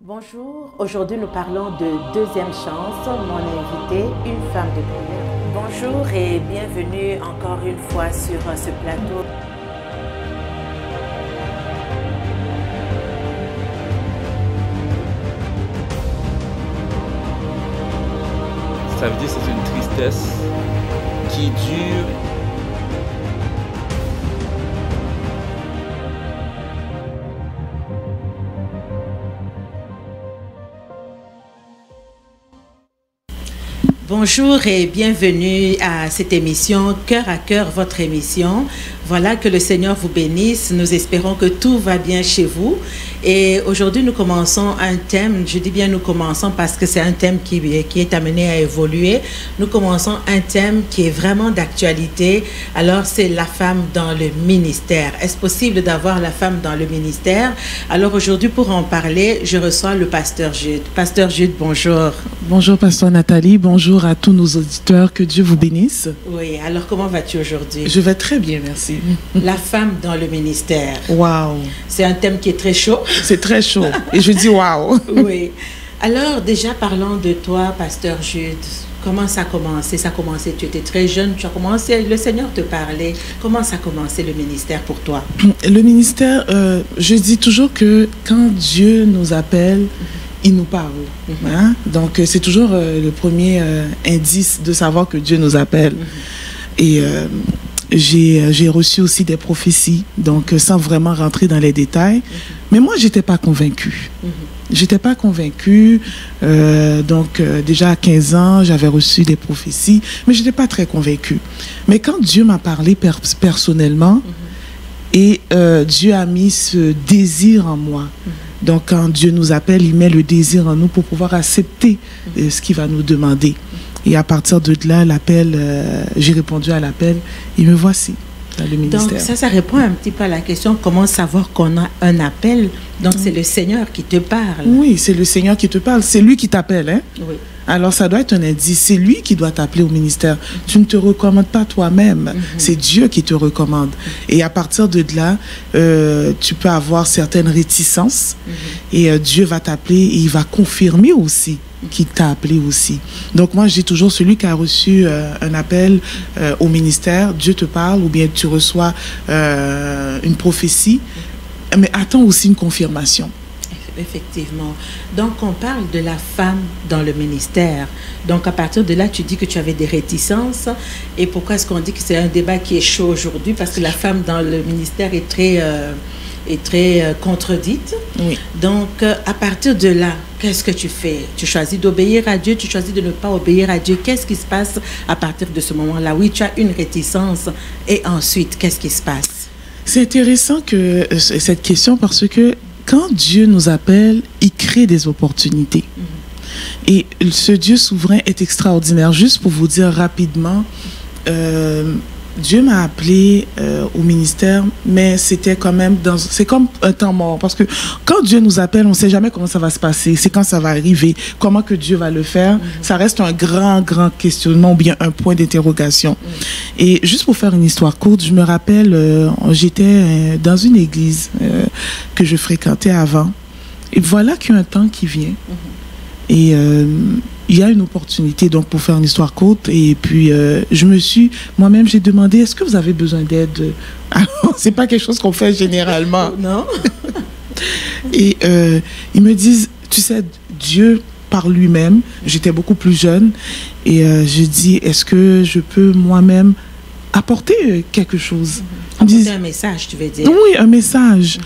Bonjour, aujourd'hui nous parlons de deuxième chance. Mon invité, une femme de prière. Bonjour et bienvenue encore une fois sur ce plateau. Ça veut dire que c'est une tristesse qui dure. Bonjour et bienvenue à cette émission Cœur à Cœur, votre émission. Voilà, que le Seigneur vous bénisse. Nous espérons que tout va bien chez vous. Et aujourd'hui, nous commençons un thème. Je dis bien nous commençons parce que c'est un thème qui est amené à évoluer. Nous commençons un thème qui est vraiment d'actualité. Alors, c'est la femme dans le ministère. Est-ce possible d'avoir la femme dans le ministère? Alors aujourd'hui, pour en parler, je reçois le pasteur Jude. Pasteur Jude, bonjour. Bonjour, pasteur Nathalie. Bonjour à tous nos auditeurs. Que Dieu vous bénisse. Oui, alors comment vas-tu aujourd'hui? Je vais très bien, merci. La femme dans le ministère. Waouh. C'est un thème qui est très chaud. C'est très chaud. Et je dis waouh. Oui. Alors, déjà, parlons de toi, pasteur Jude. Comment ça a commencé? Ça a commencé, tu étais très jeune, tu as commencé, le Seigneur te parlait. Comment ça a commencé le ministère pour toi? Le ministère, je dis toujours que quand Dieu nous appelle, il nous parle. Hein? Donc, c'est toujours le premier indice de savoir que Dieu nous appelle. Et j'ai reçu aussi des prophéties, donc sans vraiment rentrer dans les détails. Mais moi, j'étais pas convaincue. J'étais pas convaincue. Donc, déjà à 15 ans, j'avais reçu des prophéties, mais j'étais pas très convaincue. Mais quand Dieu m'a parlé personnellement, et Dieu a mis ce désir en moi. Donc, quand Dieu nous appelle, il met le désir en nous pour pouvoir accepter ce qu'il va nous demander. Et à partir de là, l'appel, j'ai répondu à l'appel et me voici dans le ministère. Donc, ça répond un petit peu à la question comment savoir qu'on a un appel. Donc, c'est le Seigneur qui te parle. Oui, c'est le Seigneur qui te parle. C'est lui qui t'appelle. Hein? Oui. Alors, ça doit être un indice. C'est lui qui doit t'appeler au ministère. Tu ne te recommandes pas toi-même. C'est Dieu qui te recommande. Et à partir de là, tu peux avoir certaines réticences. Et Dieu va t'appeler et il va confirmer aussi qu'il t'a appelé aussi. Donc, moi, je dis toujours, celui qui a reçu un appel au ministère, Dieu te parle ou bien tu reçois une prophétie, mais attends aussi une confirmation. Effectivement. Donc, on parle de la femme dans le ministère. Donc, à partir de là, tu dis que tu avais des réticences. Et pourquoi est-ce qu'on dit que c'est un débat qui est chaud aujourd'hui? Parce que la femme dans le ministère est très contredite. Oui. Donc, à partir de là, qu'est-ce que tu fais? Tu choisis d'obéir à Dieu, tu choisis de ne pas obéir à Dieu. Qu'est-ce qui se passe à partir de ce moment-là? Oui, tu as une réticence. Et ensuite, qu'est-ce qui se passe? C'est intéressant que cette question parce que quand Dieu nous appelle, il crée des opportunités. Et ce Dieu souverain est extraordinaire. Juste pour vous dire rapidement, Dieu m'a appelé au ministère, mais c'était quand même c'est comme un temps mort. Parce que quand Dieu nous appelle, on ne sait jamais comment ça va se passer. C'est quand ça va arriver, comment que Dieu va le faire. Ça reste un grand questionnement ou bien un point d'interrogation. Et juste pour faire une histoire courte, je me rappelle, j'étais dans une église que je fréquentais avant. Et voilà qu'il y a un temps qui vient. Et il y a une opportunité, donc pour faire une histoire courte. Et puis, moi-même, j'ai demandé, est-ce que vous avez besoin d'aide? C'est pas quelque chose qu'on fait généralement. Non. Et ils me disent, tu sais, Dieu par lui-même, j'étais beaucoup plus jeune. Et je dis, est-ce que je peux moi-même apporter quelque chose? Apporter un message, tu veux dire? Oui, un message.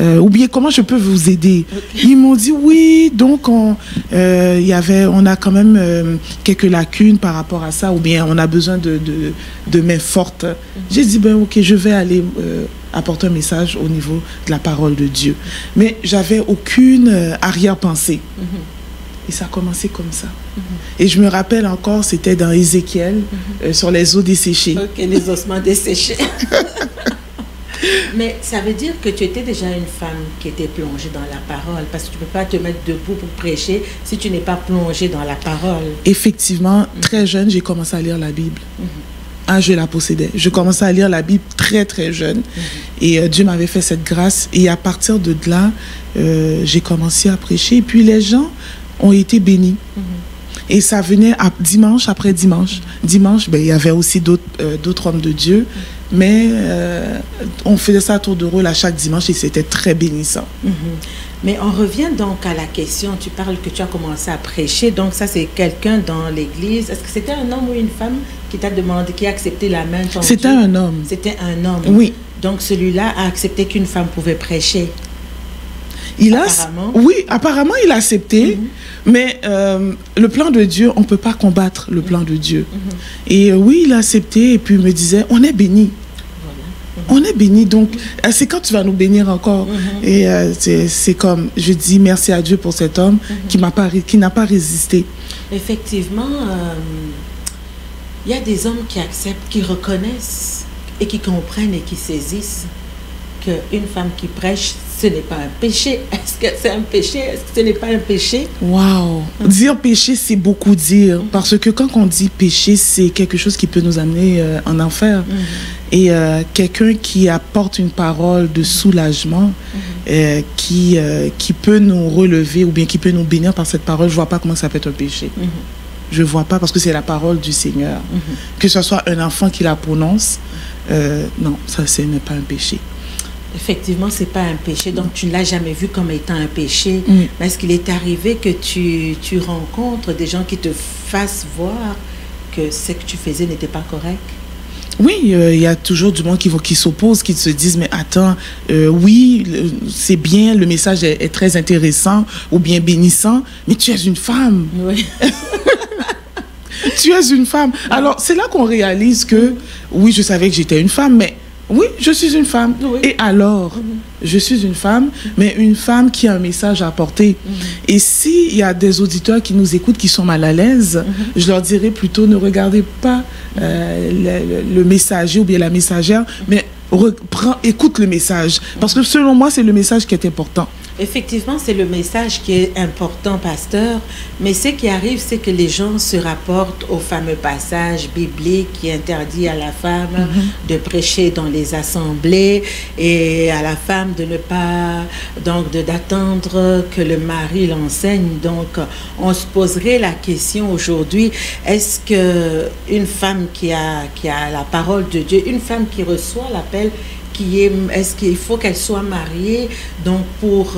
Ou bien comment je peux vous aider? Ils m'ont dit oui, donc on a quand même quelques lacunes par rapport à ça, ou bien on a besoin de mains fortes. J'ai dit ben ok, je vais aller apporter un message au niveau de la parole de Dieu. Mais j'avais aucune arrière-pensée. Et ça a commencé comme ça. Et je me rappelle encore, c'était dans Ézéchiel, sur les os desséchés. Ok, les ossements desséchés. Mais ça veut dire que tu étais déjà une femme qui était plongée dans la parole, parce que tu ne peux pas te mettre debout pour prêcher si tu n'es pas plongée dans la parole. Effectivement, très jeune, j'ai commencé à lire la Bible. Ah, je la possédais. Je commençais à lire la Bible très, très jeune. Et Dieu m'avait fait cette grâce. Et à partir de là, j'ai commencé à prêcher. Et puis, les gens ont été bénis. Et ça venait dimanche après dimanche. Dimanche, ben, il y avait aussi d'autres hommes de Dieu. Mais on faisait ça à tour de rôle à chaque dimanche et c'était très bénissant. Mais on revient donc à la question, tu parles que tu as commencé à prêcher, donc ça c'est quelqu'un dans l'église. Est-ce que c'était un homme ou une femme qui t'a demandé, qui a accepté la main? C'était un homme. C'était un homme. Oui. Donc celui-là a accepté qu'une femme pouvait prêcher. Apparemment. Oui, apparemment il a accepté, mais le plan de Dieu, on ne peut pas combattre le plan de Dieu. Et oui, il a accepté et puis il me disait, on est béni. On est béni, donc c'est quand tu vas nous bénir encore. Et c'est comme, je dis merci à Dieu pour cet homme qui n'a pas résisté. Effectivement, il y a des hommes qui acceptent, qui reconnaissent et qui comprennent et qui saisissent qu'une femme qui prêche, ce n'est pas un péché. Est-ce que c'est un péché? Est-ce que ce n'est pas un péché? Wow! Dire péché, c'est beaucoup dire. Parce que quand on dit péché, c'est quelque chose qui peut nous amener en enfer. Et quelqu'un qui apporte une parole de soulagement, qui peut nous relever ou bien qui peut nous bénir par cette parole, je ne vois pas comment ça peut être un péché. Je ne vois pas parce que c'est la parole du Seigneur. Que ce soit un enfant qui la prononce, non, ça ce n'est pas un péché. Effectivement, ce n'est pas un péché, donc tu ne l'as jamais vu comme étant un péché. Mais est-ce qu'il est arrivé que tu rencontres des gens qui te fassent voir que ce que tu faisais n'était pas correct? Oui, il y a toujours du monde qui s'oppose, qui se disent, mais attends, oui, c'est bien, le message est très intéressant ou bien bénissant, mais tu es une femme. Oui. Tu es une femme. Alors, c'est là qu'on réalise que, oui, je savais que j'étais une femme, mais oui, je suis une femme. Oui. Et alors, je suis une femme, mais une femme qui a un message à apporter. Et s'il y a des auditeurs qui nous écoutent, qui sont mal à l'aise, je leur dirais plutôt, ne regardez pas le messager ou bien la messagère, mais écoute le message. Parce que selon moi, c'est le message qui est important. Effectivement, c'est le message qui est important, pasteur. Mais ce qui arrive, c'est que les gens se rapportent au fameux passage biblique qui interdit à la femme de prêcher dans les assemblées et à la femme de ne pas, donc, d'attendre que le mari l'enseigne. Donc, on se poserait la question aujourd'hui, est-ce qu'une femme qui a la parole de Dieu, une femme qui reçoit l'appel, est-ce qu'il faut qu'elle soit mariée donc pour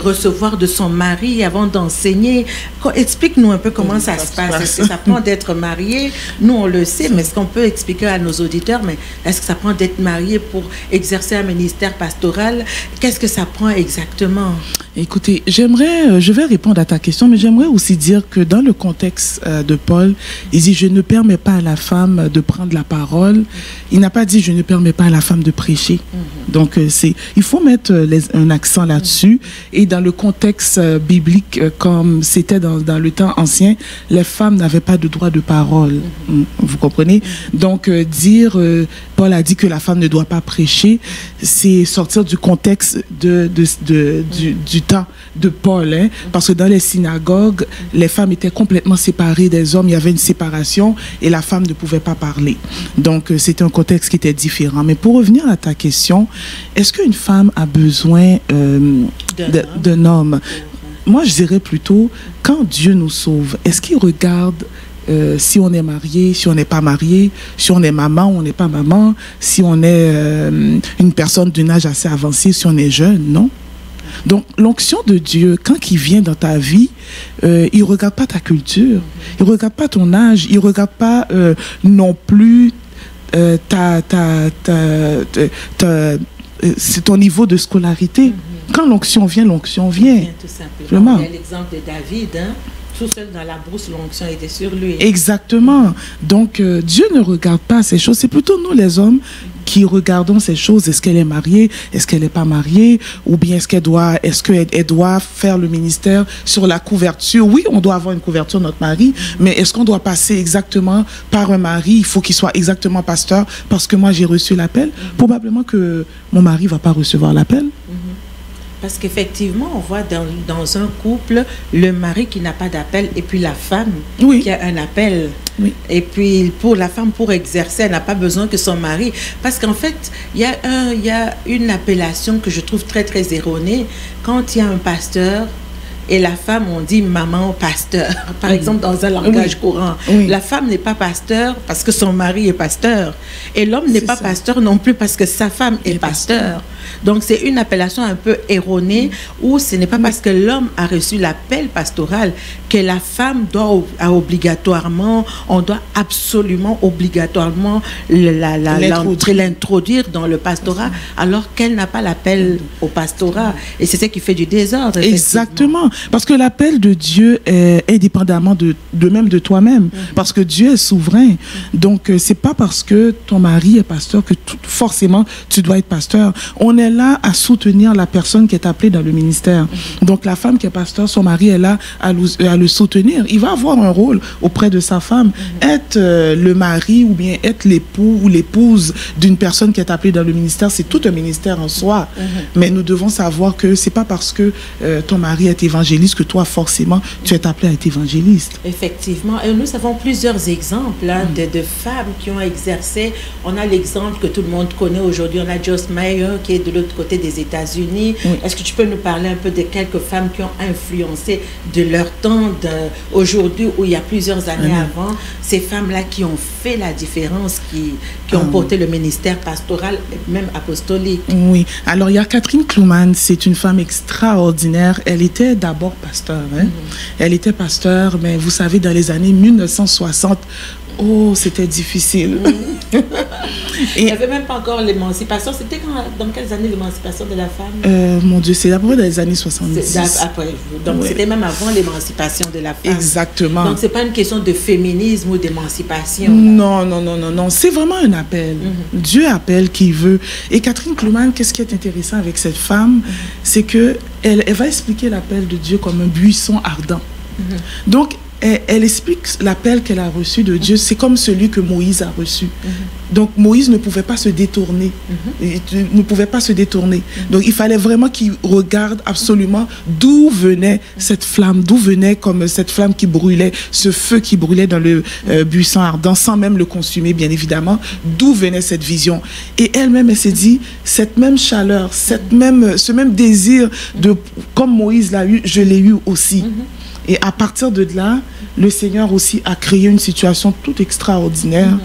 recevoir de son mari avant d'enseigner? Explique-nous un peu comment ça se passe. Est-ce que ça prend d'être marié? Nous, on le sait, mais est-ce qu'on peut expliquer à nos auditeurs, mais est-ce que ça prend d'être marié pour exercer un ministère pastoral? Qu'est-ce que ça prend exactement? Écoutez, je vais répondre à ta question, mais j'aimerais aussi dire que dans le contexte de Paul, il dit, je ne permets pas à la femme de prendre la parole. Il n'a pas dit, je ne permets pas à la femme de prêcher. Donc, il faut mettre un accent là-dessus. Et dans le contexte biblique, comme c'était dans le temps ancien, les femmes n'avaient pas de droit de parole. Vous comprenez? Donc, Paul a dit que la femme ne doit pas prêcher, c'est sortir du contexte du temps de Paul, hein, parce que dans les synagogues, les femmes étaient complètement séparées des hommes, il y avait une séparation et la femme ne pouvait pas parler. Donc, c'était un contexte qui était différent. Mais pour revenir à ta question, est-ce qu'une femme a besoin d'un homme? Moi, je dirais plutôt, quand Dieu nous sauve, est-ce qu'il regarde si on est marié, si on n'est pas marié, si on est maman ou on n'est pas maman, si on est une personne d'un âge assez avancé, si on est jeune, non? Donc, l'onction de Dieu, quand il vient dans ta vie, il ne regarde pas ta culture, il ne regarde pas ton âge, il ne regarde pas non plus c'est ton niveau de scolarité. Quand l'onction vient, l'onction vient. Tout simplement. Il y a l'exemple de David, hein? Tout seul dans la brousse, l'onction était sur lui. Exactement. Donc, Dieu ne regarde pas ces choses. C'est plutôt nous, les hommes, qui regardons ces choses. Est-ce qu'elle est mariée? Est-ce qu'elle n'est pas mariée? Ou bien est-ce qu'elle doit faire le ministère sur la couverture? Oui, on doit avoir une couverture, notre mari, mais est-ce qu'on doit passer exactement par un mari? Il faut qu'il soit exactement pasteur parce que moi, j'ai reçu l'appel. Probablement que mon mari ne va pas recevoir l'appel. Parce qu'effectivement, on voit dans un couple le mari qui n'a pas d'appel et puis la femme qui a un appel. Oui. Et puis pour la femme, pour exercer, elle n'a pas besoin que son mari. Parce qu'en fait, il y a une appellation que je trouve très, très erronée. Quand il y a un pasteur et la femme, on dit maman pasteur, par exemple dans un langage courant. Oui. La femme n'est pas pasteur parce que son mari est pasteur. Et l'homme n'est pas pasteur non plus parce que sa femme est pasteur. Donc c'est une appellation un peu erronée où ce n'est pas parce que l'homme a reçu l'appel pastoral que la femme doit on doit absolument obligatoirement l'introduire dans le pastorat alors qu'elle n'a pas l'appel au pastorat. Et c'est ce qui fait du désordre. Exactement. Parce que l'appel de Dieu est indépendamment de même de toi-même. Parce que Dieu est souverain. Donc c'est pas parce que ton mari est pasteur que forcément tu dois être pasteur. On est là à soutenir la personne qui est appelée dans le ministère. Donc la femme qui est pasteur, son mari est là à le soutenir. Il va avoir un rôle auprès de sa femme. Être le mari ou bien être l'époux ou l'épouse d'une personne qui est appelée dans le ministère, c'est tout un ministère en soi. Mais nous devons savoir que c'est pas parce que ton mari est évangéliste que toi forcément tu es appelé à être évangéliste. Effectivement. Et nous avons plusieurs exemples de femmes qui ont exercé. On a l'exemple que tout le monde connaît aujourd'hui. On a Joyce Meyer qui est de l'autre côté des États-Unis. Est-ce que tu peux nous parler un peu de quelques femmes qui ont influencé de leur temps aujourd'hui ou il y a plusieurs années avant, ces femmes-là qui ont fait la différence, qui ont porté le ministère pastoral et même apostolique? Oui. Alors il y a Catherine Kuhlman, c'est une femme extraordinaire. Elle était d'abord pasteur. Elle était pasteur, mais vous savez, dans les années 1960, c'était difficile. Il n'y avait même pas encore l'émancipation. C'était dans quelles années l'émancipation de la femme? Mon Dieu, c'est d'abord dans les années 70. Donc c'était même avant l'émancipation de la femme. Exactement. Donc ce n'est pas une question de féminisme ou d'émancipation. Non. C'est vraiment un appel. Dieu appelle qui veut. Et Catherine Kuhlman, qu'est-ce qui est intéressant avec cette femme? C'est qu'elle va expliquer l'appel de Dieu comme un buisson ardent. Donc, elle explique l'appel qu'elle a reçu de Dieu, c'est comme celui que Moïse a reçu. Donc Moïse ne pouvait pas se détourner. Donc il fallait vraiment qu'il regarde absolument d'où venait cette flamme, d'où venait comme cette flamme qui brûlait, ce feu qui brûlait dans le buisson ardent, sans même le consumer, bien évidemment, d'où venait cette vision. Et elle-même, elle s'est dit, cette même chaleur, ce même désir, comme Moïse l'a eu, je l'ai eu aussi. Et à partir de là, le Seigneur aussi a créé une situation toute extraordinaire.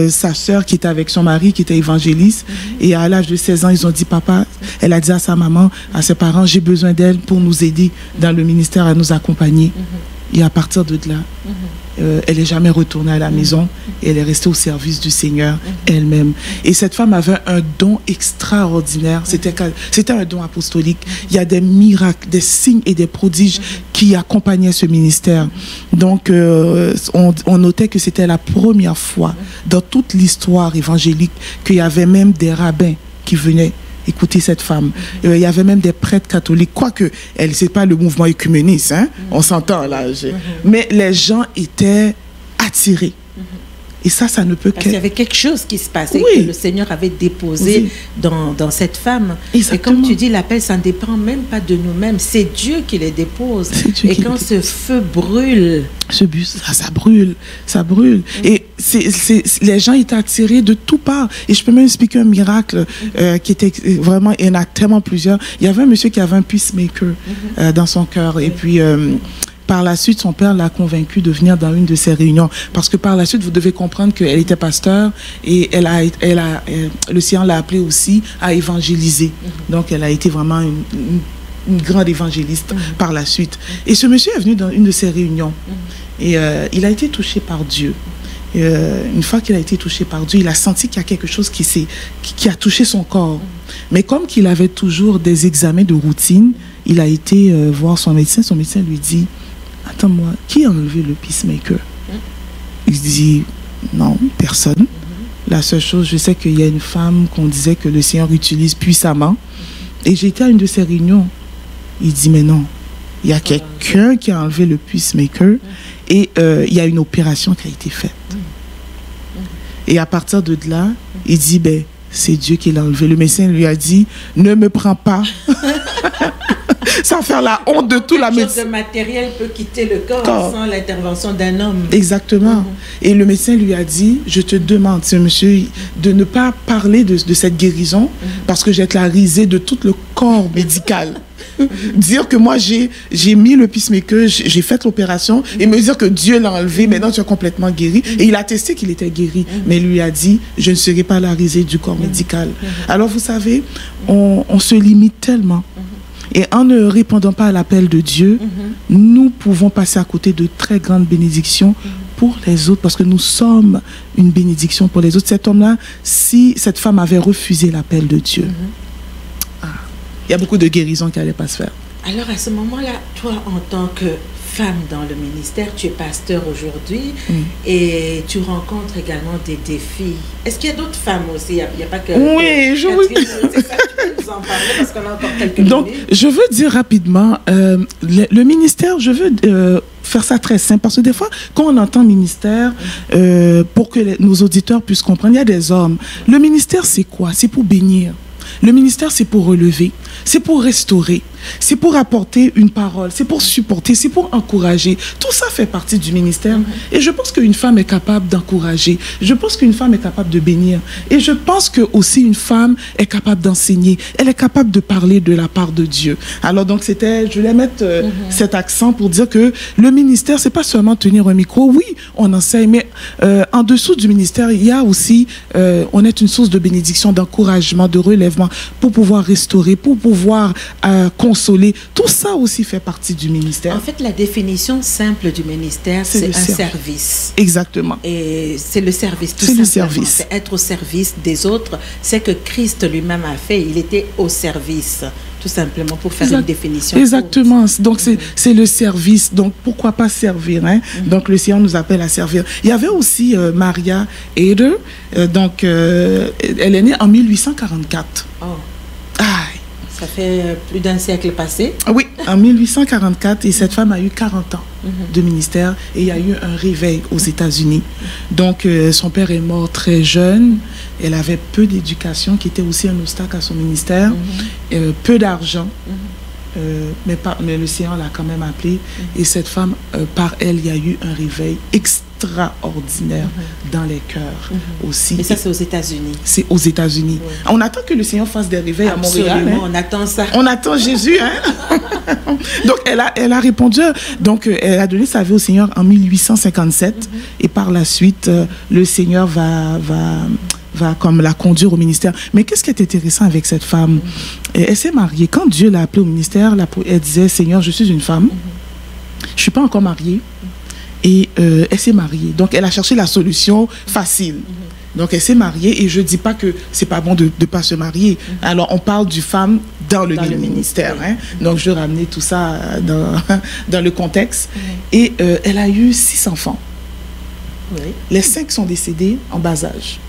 Sa sœur qui était avec son mari, qui était évangéliste, et à l'âge de 16 ans, ils ont dit, papa, elle a dit à sa maman, à ses parents, j'ai besoin d'elle pour nous aider dans le ministère, à nous accompagner. Et à partir de là, elle n'est jamais retournée à la maison et elle est restée au service du Seigneur elle-même. Et cette femme avait un don extraordinaire. C'était un don apostolique. Il y a des miracles, des signes et des prodiges qui accompagnaient ce ministère. Donc, on notait que c'était la première fois dans toute l'histoire évangélique qu'il y avait même des rabbins qui venaient écouter cette femme. Il y avait même des prêtres catholiques, quoique c'est pas le mouvement œcuméniste, on s'entend là. Mais les gens étaient attirés. Et ça ne peut Parce qu'il y avait quelque chose qui se passait, que le Seigneur avait déposé dans cette femme. Exactement. Et comme tu dis, l'appel, ça ne dépend même pas de nous-mêmes. C'est Dieu qui les dépose. Et quand ce feu brûle... Ça brûle. Et les gens étaient attirés de tout part. Et je peux même expliquer un miracle qui était vraiment... Il y en a tellement plusieurs. Il y avait un monsieur qui avait un peacemaker dans son cœur. Et puis... par la suite, son père l'a convaincue de venir dans une de ses réunions. Parce que par la suite, vous devez comprendre qu'elle était pasteur et le Seigneur l'a appelée aussi à évangéliser. Donc, elle a été vraiment une grande évangéliste par la suite. Et ce monsieur est venu dans une de ses réunions. Et il a été touché par Dieu. Une fois qu'il a été touché par Dieu, il a senti qu'il y a quelque chose qui a touché son corps. Mais comme qu'il avait toujours des examens de routine, il a été voir son médecin. Son médecin lui dit, attends-moi, qui a enlevé le peacemaker? Il dit, non, personne. La seule chose, je sais qu'il y a une femme qu'on disait que le Seigneur utilise puissamment. Et j'étais à une de ces réunions. Il dit, mais non, il y a quelqu'un qui a enlevé le peacemaker et il y a une opération qui a été faite. Et à partir de là, il dit, c'est Dieu qui l'a enlevé. Le médecin lui a dit, ne me prends pas. Ça va faire la honte de tout la médecine. Le matériel peut quitter le corps sans l'intervention d'un homme. Exactement. Et le médecin lui a dit, je te demande, monsieur, de ne pas parler de cette guérison parce que je vais te la riser de tout le corps médical. Dire que moi, j'ai mis le pacemaker, j'ai fait l'opération et me dire que Dieu l'a enlevé, maintenant tu es complètement guéri. Et il a testé qu'il était guéri, mais il lui a dit, je ne serai pas la risée du corps médical. Alors, vous savez, on se limite tellement. Et en ne répondant pas à l'appel de Dieu, nous pouvons passer à côté de très grandes bénédictions pour les autres, parce que nous sommes une bénédiction pour les autres. Cet homme-là, si cette femme avait refusé l'appel de Dieu, il y a beaucoup de guérisons qui n'allaient pas se faire. Alors, à ce moment-là, toi, en tant que femme dans le ministère, tu es pasteur aujourd'hui et tu rencontres également des défis. Est-ce qu'il y a d'autres femmes aussi? Il n'y a pas que... Oui, c'est ça, tu peux nous en parler parce qu'on a encore quelques minutes. Donc, je veux dire rapidement, le ministère, je veux faire ça très simple, parce que des fois, quand on entend ministère, pour que nos auditeurs puissent comprendre, il y a des hommes. Le ministère, c'est quoi? C'est pour bénir. Le ministère, c'est pour relever, c'est pour restaurer, c'est pour apporter une parole, c'est pour supporter, c'est pour encourager. Tout ça fait partie du ministère. Et je pense qu'une femme est capable d'encourager. Je pense qu'une femme est capable de bénir. Et je pense que aussi une femme est capable d'enseigner. Elle est capable de parler de la part de Dieu. Alors donc je voulais mettre cet accent pour dire que le ministère, c'est pas seulement tenir un micro. Oui, on enseigne, mais en dessous du ministère, il y a aussi, on est une source de bénédiction, d'encouragement, de relèvement, pour pouvoir restaurer, pour pouvoir consoler. Tout ça aussi fait partie du ministère. En fait, la définition simple du ministère, c'est un service. Exactement. Et c'est le service, tout simplement. C'est le service. C'est être au service des autres. C'est que Christ lui-même a fait. Il était au service, tout simplement, pour faire une définition. Exactement. Donc, c'est le service. Donc, pourquoi pas servir, hein? Donc, le Seigneur nous appelle à servir. Il y avait aussi Maria Eder. Donc, elle est née en 1844. Oh. Ça fait plus d'un siècle passé. Oui, en 1844, et cette femme a eu 40 ans de ministère, et il y a eu un réveil aux États-Unis. Donc, son père est mort très jeune, elle avait peu d'éducation, qui était aussi un obstacle à son ministère, peu d'argent, mais le Seigneur l'a quand même appelée, et cette femme, par elle, il y a eu un réveil extraordinaire dans les cœurs aussi. Et ça, c'est aux États-Unis. C'est aux États-Unis. Oui. On attend que le Seigneur fasse des réveils à Montréal. Hein? On attend ça. On attend Jésus. Hein? Donc, elle a répondu. Donc, elle a donné sa vie au Seigneur en 1857. Et par la suite, le Seigneur va comme la conduire au ministère. Mais qu'est-ce qui est intéressant avec cette femme? Elle s'est mariée. Quand Dieu l'a appelée au ministère, elle disait, Seigneur, je suis une femme. Je ne suis pas encore mariée. Et elle s'est mariée. Donc, elle a cherché la solution facile. Donc, elle s'est mariée. Et je ne dis pas que ce n'est pas bon de ne pas se marier. Alors, on parle du femme dans le ministère. Hein? Donc, je vais ramener tout ça dans le contexte. Et elle a eu 6 enfants. Les 5 sont décédés en bas âge.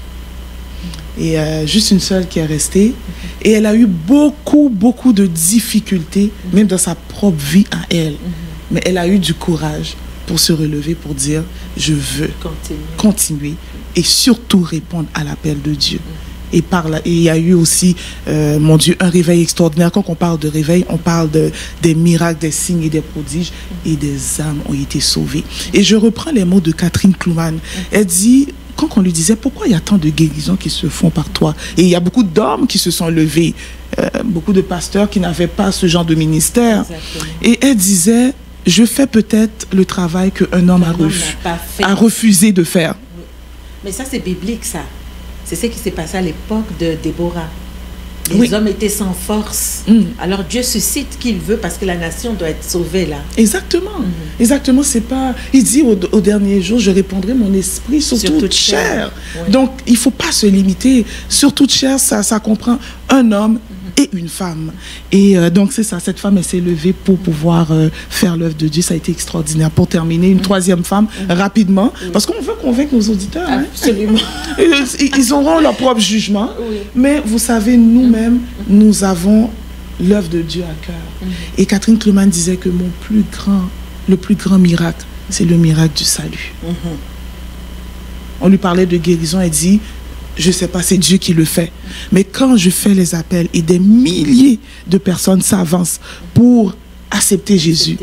Et juste une seule qui est restée. Et elle a eu beaucoup de difficultés, même dans sa propre vie à elle. Mais elle a eu du courage pour se relever, pour dire, je veux continuer et surtout répondre à l'appel de Dieu. Et il y a eu aussi, mon Dieu, un réveil extraordinaire. Quand on parle de réveil, on parle des miracles, des signes et des prodiges, et des âmes ont été sauvées. Et je reprends les mots de Catherine Kuhlman. Elle dit, quand on lui disait, pourquoi il y a tant de guérisons qui se font par toi? Et il y a beaucoup d'hommes qui se sont levés, beaucoup de pasteurs qui n'avaient pas ce genre de ministère. Exactement. Et elle disait, je fais peut-être le travail qu'un homme a refusé de faire. Oui. Mais ça, c'est biblique, ça. C'est ce qui s'est passé à l'époque de Déborah. Les hommes étaient sans force. Alors Dieu suscite qui il veut parce que la nation doit être sauvée là. Exactement. Exactement. C'est pas. Il dit au dernier jour, je répandrai mon esprit sur toute chair. Oui. Donc il faut pas se limiter. Sur toute chair, ça comprend un homme et une femme. Et donc c'est ça. Cette femme, elle s'est levée pour pouvoir faire l'œuvre de Dieu. Ça a été extraordinaire. Pour terminer, une troisième femme rapidement, parce qu'on veut convaincre nos auditeurs. Absolument. Hein. Ils auront leur propre jugement. Mais vous savez, nous-mêmes, nous avons l'œuvre de Dieu à cœur. Et Catherine Kuhlman disait que le plus grand miracle, c'est le miracle du salut. On lui parlait de guérison, elle dit, je ne sais pas, c'est Dieu qui le fait. Mais quand je fais les appels et des milliers de personnes s'avancent pour accepter Jésus,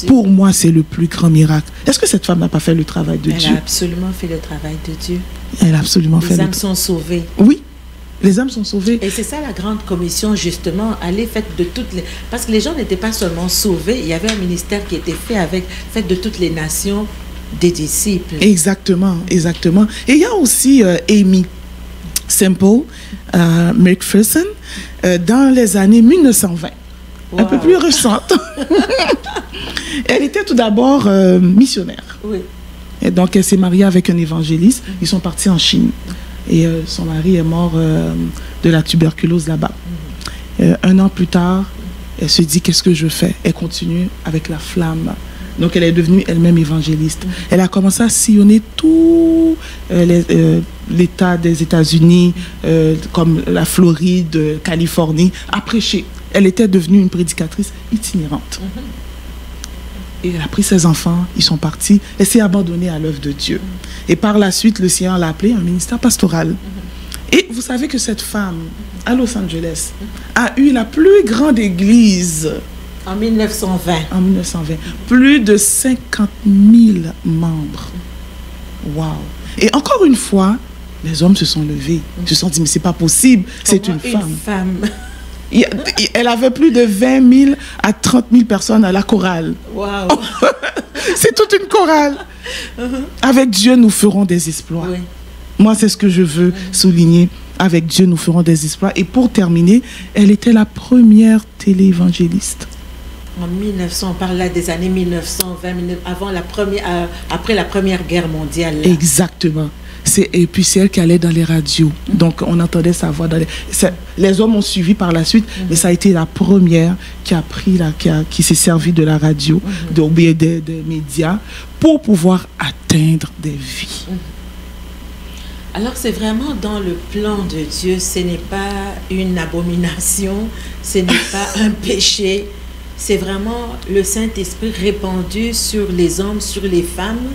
pour moi, c'est le plus grand miracle. Est-ce que cette femme n'a pas fait le travail de Dieu? Elle a absolument fait le travail de Dieu. Elle a absolument fait le travail. Les âmes sont sauvées. Oui, les âmes sont sauvées. Et c'est ça la grande commission, justement, aller faire de toutes les... Parce que les gens n'étaient pas seulement sauvés, il y avait un ministère qui était fait de toutes les nations des disciples. Exactement. Et il y a aussi Amy Semple McPherson dans les années 1920. Un peu plus récente. Elle était tout d'abord missionnaire. Oui. Et donc, elle s'est mariée avec un évangéliste. Ils sont partis en Chine. Et son mari est mort de la tuberculose là-bas. 1 an plus tard, elle se dit, qu'est-ce que je fais? Elle continue avec la flamme. Donc, elle est devenue elle-même évangéliste. Elle a commencé à sillonner tout l'État des États-Unis, comme la Floride, Californie, à prêcher. Elle était devenue une prédicatrice itinérante. Et elle a pris ses enfants, ils sont partis. Elle s'est abandonnée à l'œuvre de Dieu. Et par la suite, le Seigneur l'a appelée un ministère pastoral. Et vous savez que cette femme, à Los Angeles, a eu la plus grande église. En 1920. En 1920. Plus de 50 000 membres. Waouh! Et encore une fois, les hommes se sont levés. Ils se sont dit, mais c'est pas possible, c'est une femme. Elle avait plus de 20 000 à 30 000 personnes à la chorale. Wow. C'est toute une chorale. Avec Dieu, nous ferons des exploits. Oui. Moi, c'est ce que je veux souligner. Avec Dieu, nous ferons des exploits. Et pour terminer, elle était la première téléévangéliste. En 1900, on parle là des années 1920, après la Première Guerre mondiale. Là. Exactement. Et puis c'est elle qui allait dans les radios. Donc on entendait sa voix dans les hommes ont suivi par la suite, mais ça a été la première qui s'est servie de la radio, des médias, pour pouvoir atteindre des vies. Alors c'est vraiment dans le plan de Dieu, ce n'est pas une abomination, ce n'est pas un péché, c'est vraiment le Saint-Esprit répandu sur les hommes, sur les femmes.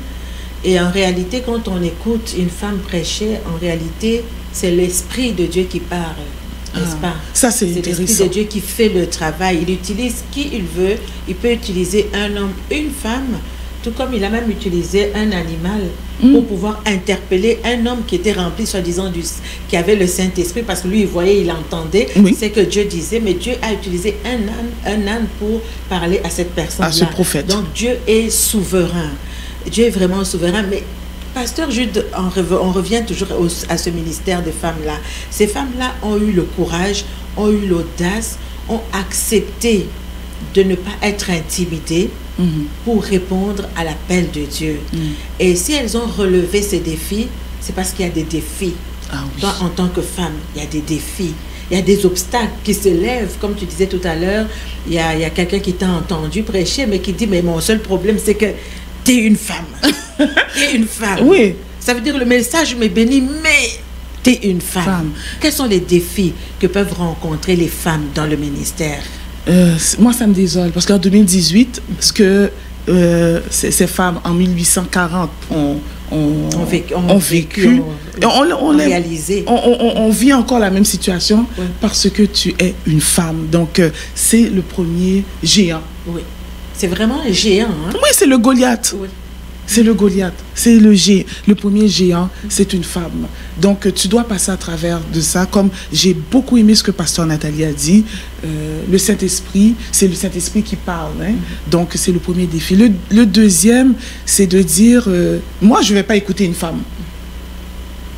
Et en réalité, quand on écoute une femme prêcher, en réalité, c'est l'Esprit de Dieu qui parle, n'est-ce pas? Ça, c'est intéressant. L'Esprit de Dieu qui fait le travail. Il utilise qui il veut. Il peut utiliser un homme, une femme, tout comme il a même utilisé un animal pour pouvoir interpeller un homme qui était rempli, soi-disant, qui avait le Saint-Esprit, parce que lui, il voyait, il entendait. Oui. C'est que Dieu disait, mais Dieu a utilisé un âne pour parler à cette personne-là. À ce prophète. Donc, Dieu est souverain. Dieu est vraiment souverain, mais Pasteur Jude, on revient toujours à ce ministère de femmes-là. Ces femmes-là ont eu le courage, ont eu l'audace, ont accepté de ne pas être intimidées pour répondre à l'appel de Dieu. Et si elles ont relevé ces défis, c'est parce qu'il y a des défis. Ah oui. Toi, en tant que femme, il y a des défis. Il y a des obstacles qui se lèvent, comme tu disais tout à l'heure. Il y a quelqu'un qui t'a entendu prêcher, mais qui dit, mais mon seul problème, c'est que t'es une femme. T'es une femme. Oui. Ça veut dire le message m'est béni, mais t'es une femme. Quels sont les défis que peuvent rencontrer les femmes dans le ministère? Moi, ça me désole. Parce qu'en 2018, ce que ces femmes en 1840 ont vécu, on vit encore la même situation parce que tu es une femme. Donc, c'est le premier géant. Oui. C'est vraiment un géant. Hein? Oui, c'est le Goliath. Oui. C'est le Goliath. C'est le premier géant, c'est une femme. Donc, tu dois passer à travers de ça. Comme j'ai beaucoup aimé ce que Pasteur Nathalie a dit, le Saint-Esprit, c'est le Saint-Esprit qui parle. Hein? Donc, c'est le premier défi. Le deuxième, c'est de dire, moi, je ne vais pas écouter une femme.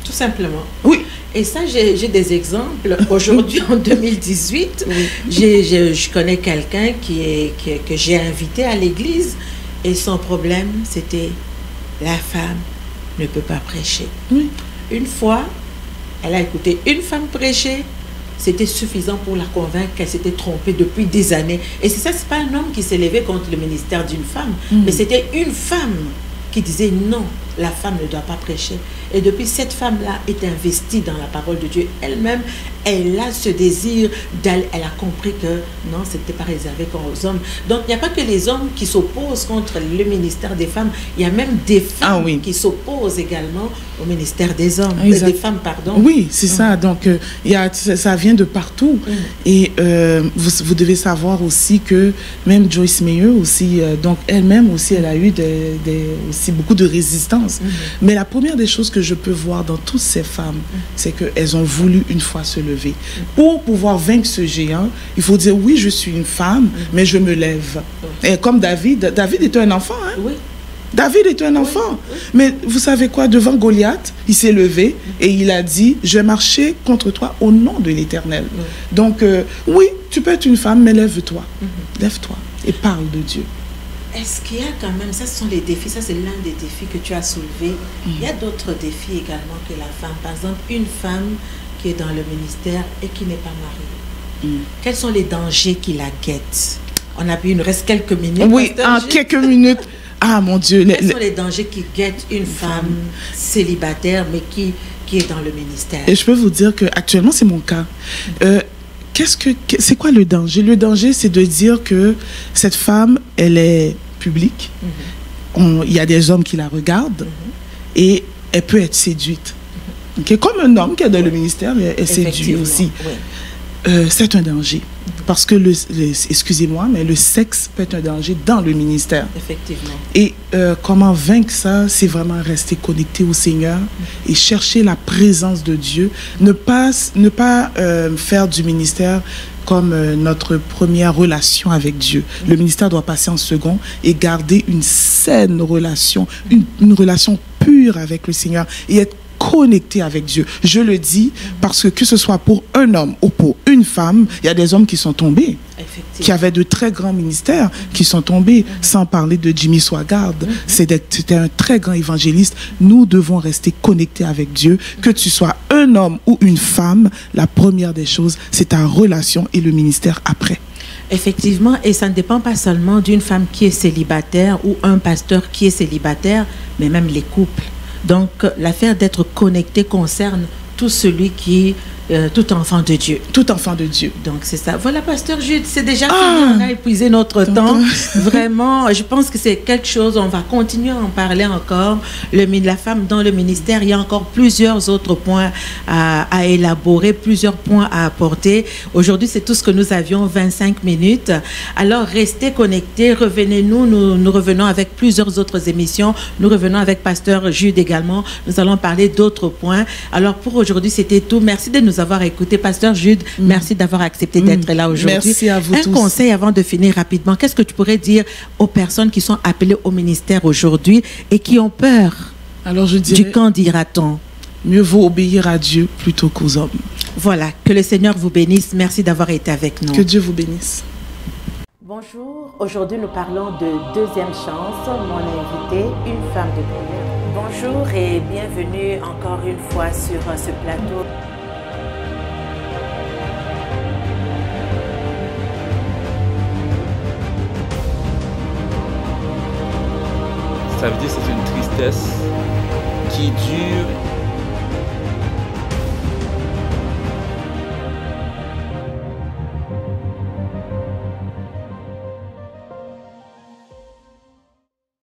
Tout simplement. Oui. Et ça, j'ai des exemples. Aujourd'hui, en 2018, je connais quelqu'un que j'ai invité à l'église. Et son problème, c'était la femme ne peut pas prêcher. Oui. Une fois, elle a écouté une femme prêcher. C'était suffisant pour la convaincre qu'elle s'était trompée depuis des années. Et c'est ça, c'est pas un homme qui s'est levé contre le ministère d'une femme. Mais c'était une femme qui disait non, la femme ne doit pas prêcher. Et depuis, cette femme-là est investie dans la parole de Dieu. Elle-même, elle a ce désir d'aller, elle a compris que non, c'était pas réservé qu'aux hommes. Donc il n'y a pas que les hommes qui s'opposent contre le ministère des femmes, il y a même des femmes qui s'opposent également au ministère des hommes, des femmes, pardon. Oui, c'est ça. Donc ça vient de partout. Et vous devez savoir aussi que même Joyce Meyer aussi, donc elle-même aussi, elle a eu aussi beaucoup de résistance. Mais la première des choses que je peux voir dans toutes ces femmes, c'est qu'elles ont voulu une fois se lever. Pour pouvoir vaincre ce géant, il faut dire oui, je suis une femme, mais je me lève. Et comme David était un enfant, hein? Oui. David était un enfant. Mais vous savez quoi, devant Goliath, il s'est levé et il a dit, je vais marcher contre toi au nom de l'Éternel. Donc, oui, tu peux être une femme, mais lève-toi. Lève-toi et parle de Dieu. Est-ce qu'il y a quand même, ça ce sont les défis, ça c'est l'un des défis que tu as soulevé. Il y a d'autres défis également que la femme. Par exemple, une femme qui est dans le ministère et qui n'est pas mariée. Quels sont les dangers qui la guettent? Il nous reste quelques minutes. Oui, en quelques minutes. Ah mon Dieu. Quels sont les dangers qui guettent une femme célibataire mais qui est dans le ministère? Et je peux vous dire que actuellement c'est mon cas. C'est quoi le danger? Le danger, c'est de dire que cette femme, elle est publique. Il y a des hommes qui la regardent et elle peut être séduite. Comme un homme qui est dans le ministère est séduit aussi. C'est un danger. Parce que, excusez-moi, mais le sexe peut être un danger dans le ministère. Effectivement. Et comment vaincre ça, c'est vraiment rester connecté au Seigneur et chercher la présence de Dieu. Ne pas faire du ministère comme notre première relation avec Dieu. Le ministère doit passer en second et garder une saine relation, une relation pure avec le Seigneur et être connecté avec Dieu. Je le dis parce que ce soit pour un homme ou pour une femme, il y a des hommes qui sont tombés, qui avaient de très grands ministères, qui sont tombés, sans parler de Jimmy Swaggart. C'était un très grand évangéliste. Nous devons rester connectés avec Dieu. Que tu sois un homme ou une femme, la première des choses, c'est ta relation et le ministère après. Effectivement, et ça ne dépend pas seulement d'une femme qui est célibataire ou un pasteur qui est célibataire, mais même les couples. Donc, l'affaire d'être connecté concerne tout celui qui tout enfant de Dieu. Tout enfant de Dieu. Donc, c'est ça. Voilà, Pasteur Jude, c'est déjà fini. On a épuisé notre temps. Vraiment, je pense que c'est quelque chose, on va continuer à en parler encore. La femme dans le ministère, il y a encore plusieurs autres points à élaborer, plusieurs points à apporter. Aujourd'hui, c'est tout ce que nous avions, 25 minutes. Alors, restez connectés, revenez-nous. Nous revenons avec plusieurs autres émissions. Nous revenons avec Pasteur Jude également. Nous allons parler d'autres points. Alors, pour aujourd'hui, c'était tout. Merci de nous avoir écouté. Pasteur Jude, merci d'avoir accepté d'être là aujourd'hui. Merci à vous tous. Un conseil avant de finir rapidement. Qu'est-ce que tu pourrais dire aux personnes qui sont appelées au ministère aujourd'hui et qui ont peur? Alors je dirais, du qu'en dira-t-on? Mieux vaut obéir à Dieu plutôt qu'aux hommes. Voilà. Que le Seigneur vous bénisse. Merci d'avoir été avec nous. Que Dieu vous bénisse. Bonjour. Aujourd'hui, nous parlons de deuxième chance. Mon invité, une femme de prière. Bonjour et bienvenue encore une fois sur ce plateau. Ça veut dire que c'est une tristesse qui dure